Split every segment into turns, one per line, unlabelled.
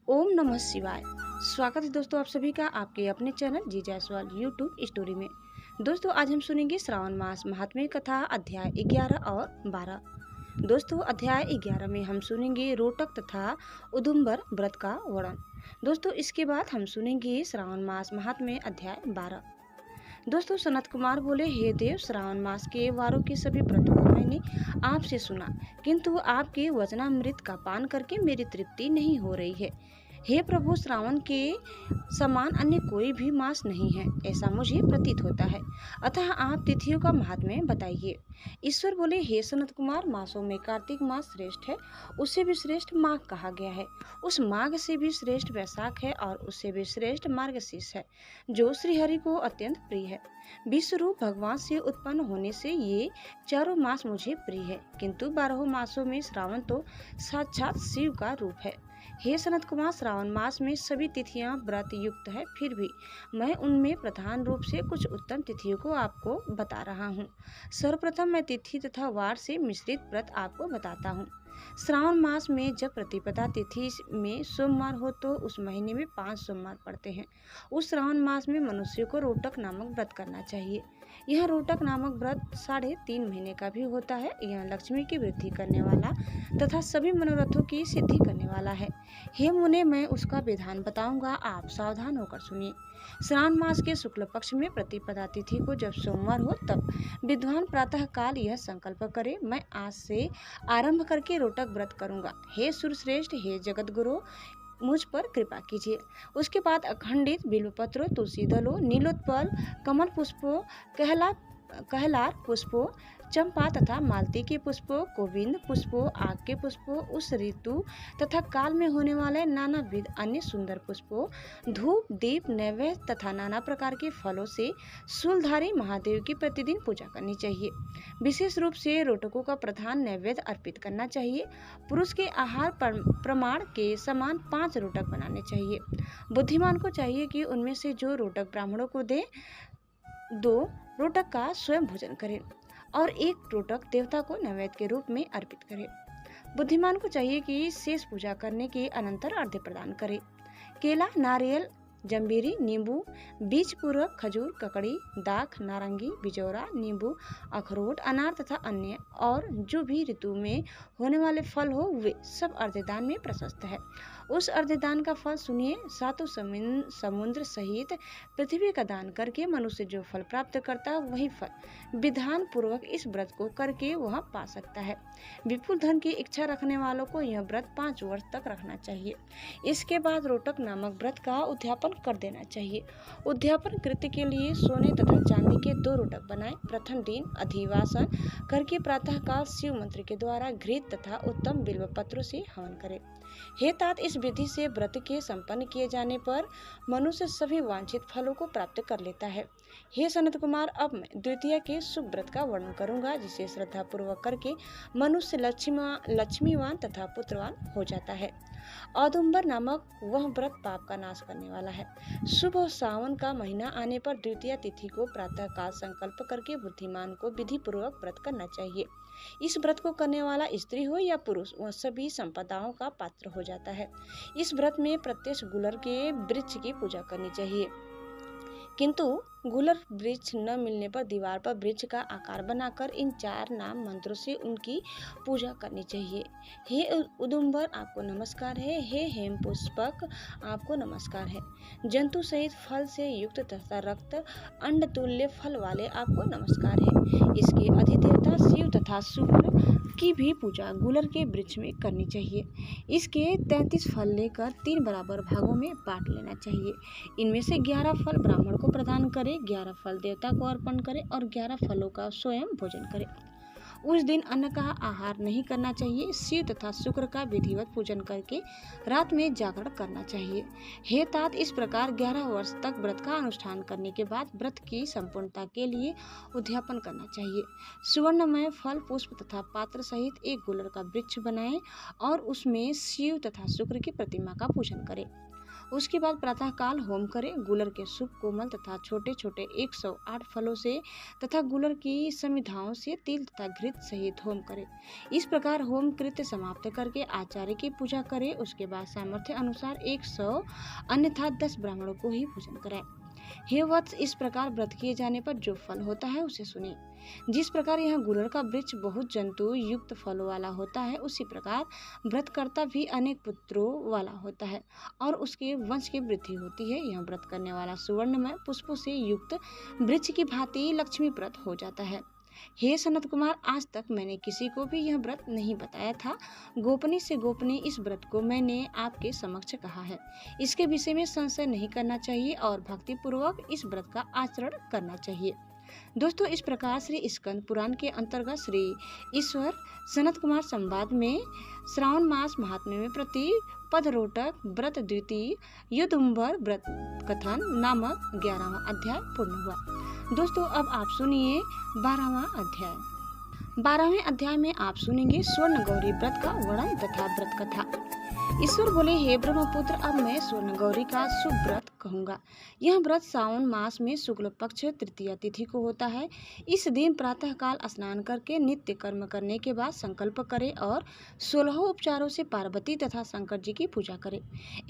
ओम नमः शिवाय। स्वागत है दोस्तों आप सभी का आपके अपने चैनल जी जायसवाल यूट्यूब स्टोरी में। दोस्तों आज हम सुनेंगे श्रावण मास महात्म्य कथा अध्याय 11 और 12। दोस्तों अध्याय 11 में हम सुनेंगे रोटक तथा उदुम्बर व्रत का वर्णन। दोस्तों इसके बाद हम सुनेंगे श्रावण मास महात्म्य अध्याय 12। दोस्तों सनत कुमार बोले, हे देव, श्रावण मास के वारों के सभी व्रतों को मैंने आपसे सुना, किंतु आपके वचनामृत का पान करके मेरी तृप्ति नहीं हो रही है। हे प्रभु, श्रावण के समान अन्य कोई भी मास नहीं है, ऐसा मुझे प्रतीत होता है, अतः आप तिथियों का महात्म्य बताइए। ईश्वर बोले, हे सनत कुमार, मासों में कार्तिक मास श्रेष्ठ है, उससे भी श्रेष्ठ माघ कहा गया है। उस माघ से भी श्रेष्ठ वैशाख है और उससे भी श्रेष्ठ मार्गशीर्ष है, जो श्रीहरि को अत्यंत प्रिय है। विश्वरूप भगवान से उत्पन्न होने से ये चारों मास मुझे प्रिय है, किंतु 12 मासों में श्रावण तो साक्षात शिव का रूप है। हे सनत कुमार, श्रावण मास में सभी तिथियां व्रत युक्त है, फिर भी मैं उनमें प्रधान रूप से कुछ उत्तम तिथियों को आपको बता रहा हूँ। सर्वप्रथम मैं तिथि तथा वार से मिश्रित व्रत आपको बताता हूँ। श्रावण मास में जब प्रतिपदा तिथि में सोमवार हो तो उस महीने में 5 सोमवार पड़ते हैं। उस श्रावण मास में मनुष्य को रोटक नामक व्रत करना चाहिए। यह रोटक नामक व्रत 3.5 महीने का भी होता है। यह लक्ष्मी की वृद्धि करने वाला तथा सभी मनोरथों की सिद्धि करने वाला है। हे मुने, मैं उसका विधान बताऊंगा, आप सावधान होकर सुनिए। श्रावण मास के शुक्ल पक्ष में प्रतिपदा तिथि को जब सोमवार हो तब विद्वान प्रातः काल यह संकल्प करे, मैं आज से आरंभ करके रोटक व्रत करूंगा। हे सुरश्रेष्ठ, हे जगत गुरु, मुझ पर कृपा कीजिए। उसके बाद अखंडित बिल्वपत्रों, तुलसी दलों, नीलोत्पल, कमल पुष्पों, कहलार पुष्पों, चंपा तथा मालती के पुष्पों, गोविंद पुष्पों, आग के पुष्पों, उस ऋतु तथा काल में होने वाले नानाविध अन्य सुंदर पुष्पों, धूप दीप नैवेद्य तथा नाना प्रकार के फलों से शूलधारी महादेव की प्रतिदिन पूजा करनी चाहिए। विशेष रूप से रोटकों का प्रधान नैवेद्य अर्पित करना चाहिए। पुरुष के आहार प्रमाण के समान 5 रोटक बनाने चाहिए। बुद्धिमान को चाहिए कि उनमें से जो रोटक ब्राह्मणों को दे, 2 रोटक का स्वयं भोजन करे और 1 रोटक देवता को नैवेद्य के रूप में अर्पित करे। बुद्धिमान को चाहिए कि शेष पूजा करने के अनंतर अर्घ्य प्रदान करे। केला, नारियल, जंबीरी, नींबू, बीज पूर्वक खजूर, ककड़ी, दाख, नारंगी, बिजौरा, नींबू, अखरोट, अनार तथा अन्य और जो भी ऋतु में होने वाले फल हो, वे सब अर्घ्यदान में प्रशस्त है। उस अर्घ्यदान का फल सुनिए। 7 समुद्र सहित पृथ्वी का दान करके मनुष्य जो फल प्राप्त करता है, वही फल विधान पूर्वक इस व्रत को करके वह पा सकता है। विपुल धन की इच्छा रखने वालों को यह व्रत 5 वर्ष तक रखना चाहिए। इसके बाद रोटक नामक व्रत का उद्यापन कर देना चाहिए। उद्यापन कृत्य के लिए सोने तथा चांदी के 2 रोटक बनाएं। प्रथम दिन अधिवासन करके प्रातः काल शिव मंत्र के द्वारा घृत तथा उत्तम बिल्व पत्रों से हवन करें। हे तात, इस विधि से व्रत के संपन्न किए जाने पर मनुष्य सभी वांछित फलों को प्राप्त कर लेता है। हे सनत कुमार, अब मैं द्वितीय के शुभ व्रत का वर्णन करूंगा, जिसे श्रद्धा पूर्वक करके मनुष्य लक्ष्मीवान तथा पुत्रवान हो जाता है। औदुम्बर नामक वह व्रत पाप का नाश करने वाला है। शुभ सावन का महीना आने पर द्वितीय तिथि को प्रातः काल संकल्प करके बुद्धिमान को विधि पूर्वक व्रत करना चाहिए। इस व्रत को करने वाला स्त्री हो या पुरुष, वह सभी संपदाओं का पात्र हो जाता है। इस व्रत में प्रत्यक्ष गुलर के वृक्ष की पूजा करनी चाहिए, किंतु गुलर वृक्ष न मिलने पर दीवार पर वृक्ष का आकार बनाकर इन 4 नाम मंत्रों से उनकी पूजा करनी चाहिए। हे उदुम्बर, आपको नमस्कार है। हे हेम पुष्पक, आपको नमस्कार है। जंतु सहित फल से युक्त तथा रक्त अंड तुल्य फल वाले, आपको नमस्कार है। इसके अधिदेवता शिव तथा शुक्र की भी पूजा गुलर के वृक्ष में करनी चाहिए। इसके 33 फल लेकर 3 बराबर भागों में बांट लेना चाहिए। इनमें से 11 फल ब्राह्मण को प्रदान करें, 11 फल देवता को अर्पण करें और 11 फलों का स्वयं भोजन करें। उस दिन अन्न का आहार नहीं करना चाहिए। शिव तथा शुक्र का विधिवत पूजन करके रात में जागरण करना चाहिए। हे तात, इस प्रकार 11 वर्ष तक व्रत का अनुष्ठान करने के बाद व्रत की संपूर्णता के लिए उद्यापन करना चाहिए। सुवर्णमय फल, पुष्प तथा पात्र सहित एक गुलर का वृक्ष बनाएं और उसमें शिव तथा शुक्र की प्रतिमा का पूजन करें। उसके बाद प्रातःकाल होम करें। गुलर के शुभ कोमल तथा छोटे छोटे 108 फलों से तथा गुलर की समिधाओं से तिल तथा घृत सहित होम करें। इस प्रकार होम कृत्य समाप्त करके आचार्य की पूजा करें। उसके बाद सामर्थ्य अनुसार 100 अन्यथा 10 ब्राह्मणों को ही भोजन कराएं। हे वत्स, इस प्रकार व्रत किए जाने पर जो फल होता है उसे सुने। जिस प्रकार यह गुलर का वृक्ष बहुत जंतु युक्त फलों वाला होता है, उसी प्रकार व्रतकर्ता भी अनेक पुत्रों वाला होता है और उसके वंश की वृद्धि होती है। यह व्रत करने वाला सुवर्णमय पुष्पों से युक्त वृक्ष की भांति लक्ष्मीप्रद हो जाता है। हे सनत कुमार, आज तक मैंने किसी को भी यह व्रत नहीं बताया था। गोपनीय से गोपनीय इस व्रत को मैंने आपके समक्ष कहा है। इसके विषय में संशय नहीं करना चाहिए और भक्ति पूर्वक इस व्रत का आचरण करना चाहिए। दोस्तों, इस प्रकार श्री स्कंद पुराण के अंतर्गत श्री ईश्वर सनत कुमार संवाद में श्रावण मास महात्म्य में प्रति पदरोटक व्रत द्वितीय युद्धुम्बर व्रत कथन नामक 11वां अध्याय पूर्ण हुआ। दोस्तों, अब आप सुनिए 12वां अध्याय। 12वें अध्याय में आप सुनेंगे स्वर्ण गौरी व्रत का वर्णन तथा व्रत कथा। ईश्वर बोले, हे ब्रह्मपुत्र, अब मैं स्वर्ण गौरी का शुभ व्रत कहूँगा। यह व्रत सावन मास में शुक्ल पक्ष तृतीया तिथि को होता है। इस दिन प्रातःकाल स्नान करके नित्य कर्म करने के बाद संकल्प करें और 16 उपचारों से पार्वती तथा शंकर जी की पूजा करें।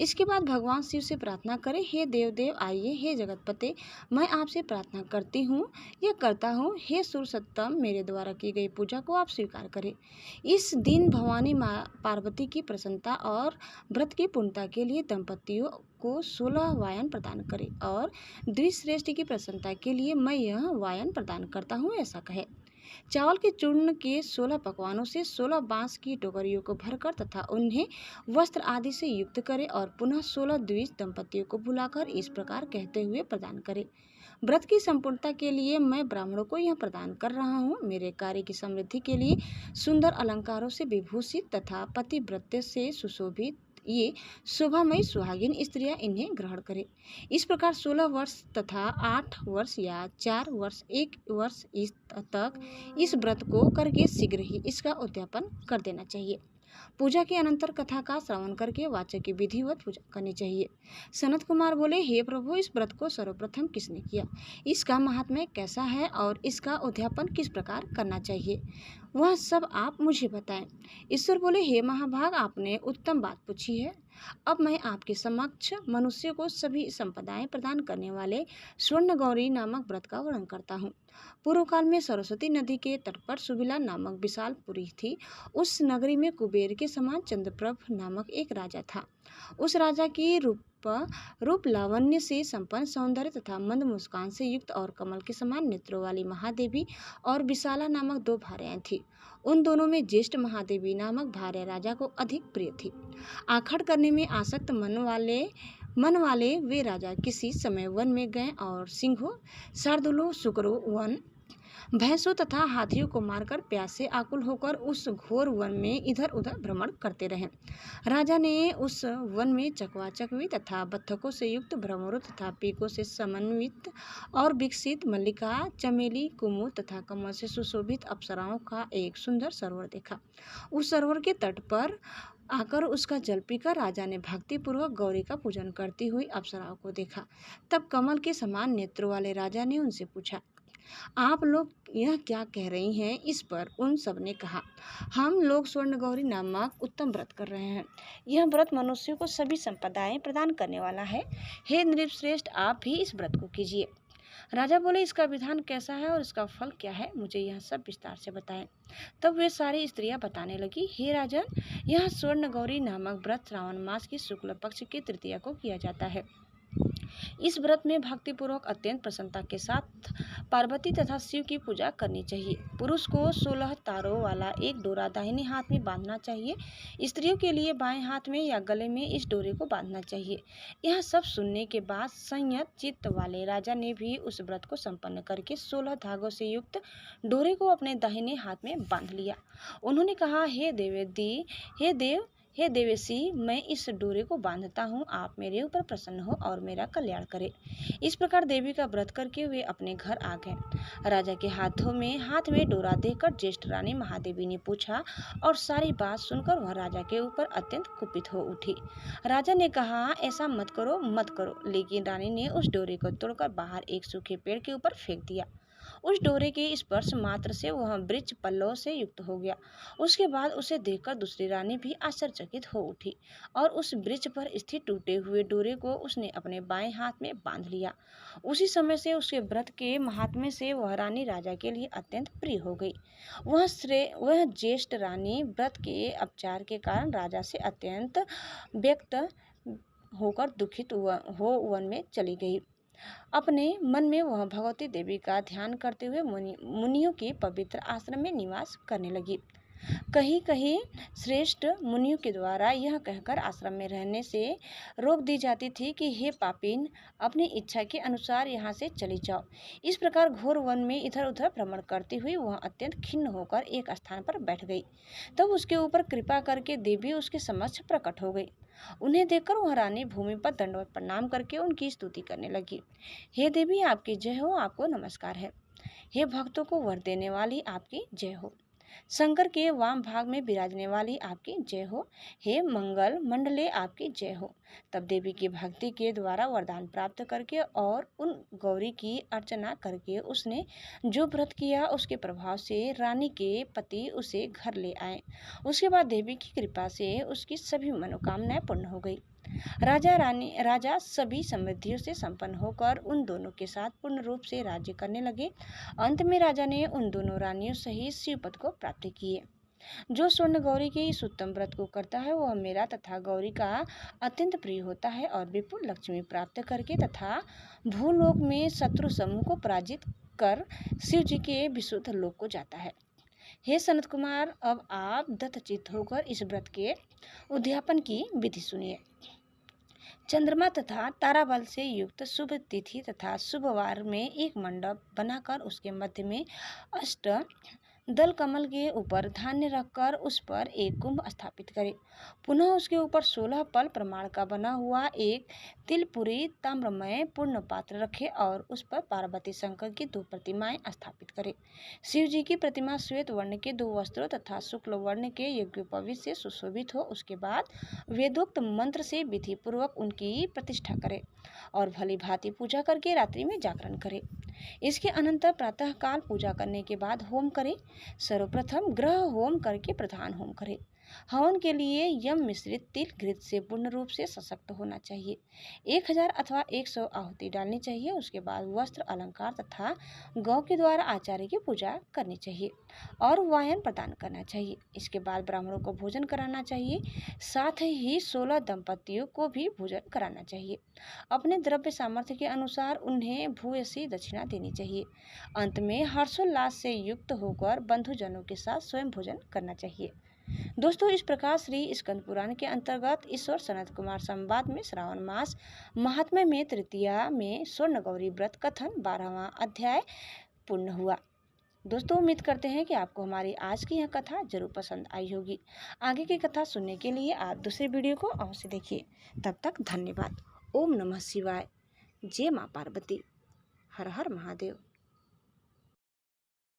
इसके बाद भगवान शिव से प्रार्थना करें, हे देव आइए, हे जगतपते, मैं आपसे प्रार्थना करती हूँ या करता हूँ, हे सुरसत्तम, मेरे द्वारा की गई पूजा को आप स्वीकार करें। इस दिन भवानी माँ पार्वती की प्रसन्नता और व्रत की पूर्णता के लिए दंपतियों को 16 वायन प्रदान करें और द्विश्रेष्ठ की प्रसन्नता के लिए मैं यह वायन प्रदान करता हूँ, ऐसा कहे। चावल के चूर्ण के 16 पकवानों से 16 बांस की टोकरियों को भरकर तथा उन्हें वस्त्र आदि से युक्त करें और पुनः 16 द्विज दंपतियों को बुलाकर इस प्रकार कहते हुए प्रदान करें, व्रत की संपूर्णता के लिए मैं ब्राह्मणों को यह प्रदान कर रहा हूँ। मेरे कार्य की समृद्धि के लिए सुंदर अलंकारों से विभूषित तथा पतिव्रत्य से सुशोभित ये शोभामयी सुहागिन स्त्रियां इन्हें ग्रहण करें। इस प्रकार 16 वर्ष तथा 8 वर्ष या 4 वर्ष 1 वर्ष तक इस व्रत को करके शीघ्र ही इसका उद्यापन कर देना चाहिए। पूजा के अनंतर कथा का श्रवण करके वाचक की विधिवत पूजा करनी चाहिए। सनत कुमार बोले, हे प्रभु, इस व्रत को सर्वप्रथम किसने किया, इसका महात्म्य कैसा है और इसका उद्यापन किस प्रकार करना चाहिए, वह सब आप मुझे बताएं। ईश्वर बोले, हे महाभाग, आपने उत्तम बात पूछी है। अब मैं आपके समक्ष मनुष्य को सभी संपदाएं प्रदान करने वाले स्वर्ण गौरी नामक व्रत का वर्णन करता हूँ। पूर्व काल में सरस्वती नदी के तट पर सुबिला नामक विशाल पुरी थी। उस नगरी में कुबेर के समान चंद्रप्रभ नामक एक राजा था। उस राजा की रूप लावण्य से संपन्न, सौंदर्य तथा मंद मुस्कान से युक्त और कमल के समान नेत्रों वाली महादेवी और विशाला नामक 2 भार्याएं थी। उन दोनों में ज्येष्ठ महादेवी नामक भार्या राजा को अधिक प्रिय थी। आखड़ करने में आसक्त मन वाले वे राजा किसी समय वन में गए और सिंहों, शार्दूलों, सुकरों, वन भैंसों तथा हाथियों को मारकर प्यास से आकुल होकर उस घोर वन में इधर उधर भ्रमण करते रहे। राजा ने उस वन में चकवा चकवी तथा बत्तखों से युक्त भ्रमरों तथा पीकों से समन्वित और विकसित मल्लिका, चमेली, कुमुद तथा कमल से सुशोभित अप्सराओं का एक सुंदर सरोवर देखा। उस सरोवर के तट पर आकर उसका जल पीकर राजा ने भक्तिपूर्वक गौरी का पूजन करती हुई अप्सराओं को देखा। तब कमल के समान नेत्रों वाले राजा ने उनसे पूछा, आप लोग यह क्या कह रही हैं? इस पर उन सब ने कहा, हम लोग स्वर्ण गौरी नामक उत्तम व्रत कर रहे हैं। यह व्रत मनुष्यों को सभी संपदाएं प्रदान करने वाला है। हे नृपश्रेष्ठ, आप भी इस व्रत को कीजिए। राजा बोले, इसका विधान कैसा है और इसका फल क्या है, मुझे यह सब विस्तार से बताएं। तब वे सारी स्त्रियां बताने लगी, हे राजन, यह स्वर्ण गौरी नामक व्रत श्रावण मास की शुक्ल पक्ष की तृतीया को किया जाता है। इस व्रत में भक्तिपूर्वक अत्यंत प्रसन्नता के साथ पार्वती तथा शिव की पूजा करनी चाहिए। पुरुष को 16 तारों वाला एक डोरा दाहिने हाथ में बांधना चाहिए। स्त्रियों के लिए बाएं हाथ में या गले में इस डोरे को बांधना चाहिए। यह सब सुनने के बाद संयत चित्त वाले राजा ने भी उस व्रत को संपन्न करके 16 धागों से युक्त डोरे को अपने दाहिने हाथ में बांध लिया। उन्होंने कहा, हे देव, हे देवेशी, मैं इस डोरे को बांधता हूँ, आप मेरे ऊपर प्रसन्न हो और मेरा कल्याण करे। इस प्रकार देवी का व्रत करके वे अपने घर आ गए। राजा के हाथ में डोरा देखकर ज्येष्ठ रानी महादेवी ने पूछा और सारी बात सुनकर वह राजा के ऊपर अत्यंत कुपित हो उठी। राजा ने कहा, ऐसा मत करो मत करो, लेकिन रानी ने उस डोरे को तोड़कर बाहर एक सूखे पेड़ के ऊपर फेंक दिया। उस डोरे के स्पर्श मात्र से वह वृक्ष पल्लव से युक्त हो गया। उसके बाद उसे देखकर दूसरी रानी भी आश्चर्यचकित हो उठी और उस वृक्ष पर स्थित टूटे हुए डोरे को उसने अपने बाएं हाथ में बांध लिया। उसी समय से उसके व्रत के महात्म्य से वह रानी राजा के लिए अत्यंत प्रिय हो गई। वह ज्येष्ठ रानी व्रत के अपचार के कारण राजा से अत्यंत व्यक्त होकर दुखित हो वन में चली गई। अपने मन में वह भगवती देवी का ध्यान करते हुए मुनियों के पवित्र आश्रम में निवास करने लगी। कहीं कहीं श्रेष्ठ मुनियों के द्वारा यह कहकर आश्रम में रहने से रोक दी जाती थी कि हे पापीन, अपनी इच्छा के अनुसार यहाँ से चली जाओ। इस प्रकार घोर वन में इधर उधर भ्रमण करती हुई वह अत्यंत खिन्न होकर एक स्थान पर बैठ गई। तब उसके ऊपर कृपा करके देवी उसके समक्ष प्रकट हो गई। उन्हें देखकर वह रानी भूमि पर दंडवत प्रणाम करके उनकी स्तुति करने लगी। हे देवी, आपकी जय हो, आपको नमस्कार है। हे भक्तों को वर देने वाली, आपकी जय हो। शंकर के वाम भाग में विराजने वाली, आपकी जय हो। हे मंगल मंडले, आपकी जय हो। तब देवी की भक्ति के द्वारा वरदान प्राप्त करके और उन गौरी की अर्चना करके उसने जो व्रत किया उसके प्रभाव से रानी के पति उसे घर ले आए। उसके बाद देवी की कृपा से उसकी सभी मनोकामनाएं पूर्ण हो गई। राजा सभी समृद्धियों से संपन्न होकर उन दोनों के साथ पूर्ण रूप से राज्य करने लगे। अंत में राजा ने उन दोनों रानियों सहित शिवपद को प्राप्त किए। जो स्वर्ण गौरी के इस उत्तम व्रत को करता है वह मेरा तथा गौरी का अत्यंत प्रिय होता है और विपुल लक्ष्मी प्राप्त करके तथा भूलोक में शत्रु समूह को पराजित कर शिव जी के विशुद्ध लोक को जाता है। हे सनत कुमार, अब आप दत्तचित्त होकर इस व्रत के उद्यापन की विधि सुनिए। चंद्रमा तथा ताराबल से युक्त शुभ तिथि तथा शुभ वार में एक मंडप बनाकर उसके मध्य में अष्ट दल कमल के ऊपर धान्य रखकर उस पर एक कुंभ स्थापित करें। पुनः उसके ऊपर 16 पल प्रमाण का बना हुआ एक तिलपुरी ताम्रमय पूर्ण पात्र रखे और उस पर पार्वती शंकर की 2 प्रतिमाएं स्थापित करें। शिव जी की प्रतिमा श्वेत वर्ण के 2 वस्त्रों तथा शुक्ल वर्ण के यज्ञोपवीत से सुशोभित हो। उसके बाद वेदोक्त मंत्र से विधि पूर्वक उनकी प्रतिष्ठा करें और भली भांति पूजा करके रात्रि में जागरण करें। इसके अनंतर प्रातः काल पूजा करने के बाद होम करें। सर्वप्रथम ग्रह होम करके प्रधान होम करें। हवन के लिए यम मिश्रित तिल घृत से पूर्ण रूप से सशक्त होना चाहिए। 1000 अथवा 100 आहुति डालनी चाहिए। उसके बाद वस्त्र अलंकार तथा गौ के द्वारा आचार्य की पूजा करनी चाहिए और वायन प्रदान करना चाहिए। इसके बाद ब्राह्मणों को भोजन कराना चाहिए। साथ ही 16 दंपतियों को भी भोजन कराना चाहिए। अपने द्रव्य सामर्थ्य के अनुसार उन्हें भूयसी दक्षिणा देनी चाहिए। अंत में हर्षोल्लास से युक्त होकर बंधुजनों के साथ स्वयं भोजन करना चाहिए। दोस्तों, इस प्रकार श्री स्कंद पुराण के अंतर्गत ईश्वर सनत कुमार संवाद में श्रावण मास महात्म्य में तृतीया में स्वर्ण गौरी व्रत कथन 12वां अध्याय पूर्ण हुआ। दोस्तों, उम्मीद करते हैं कि आपको हमारी आज की यह कथा जरूर पसंद आई होगी। आगे की कथा सुनने के लिए आप दूसरे वीडियो को अवश्य देखिए। तब तक धन्यवाद। ओम नमः शिवाय। जय मां पार्वती। हर हर महादेव।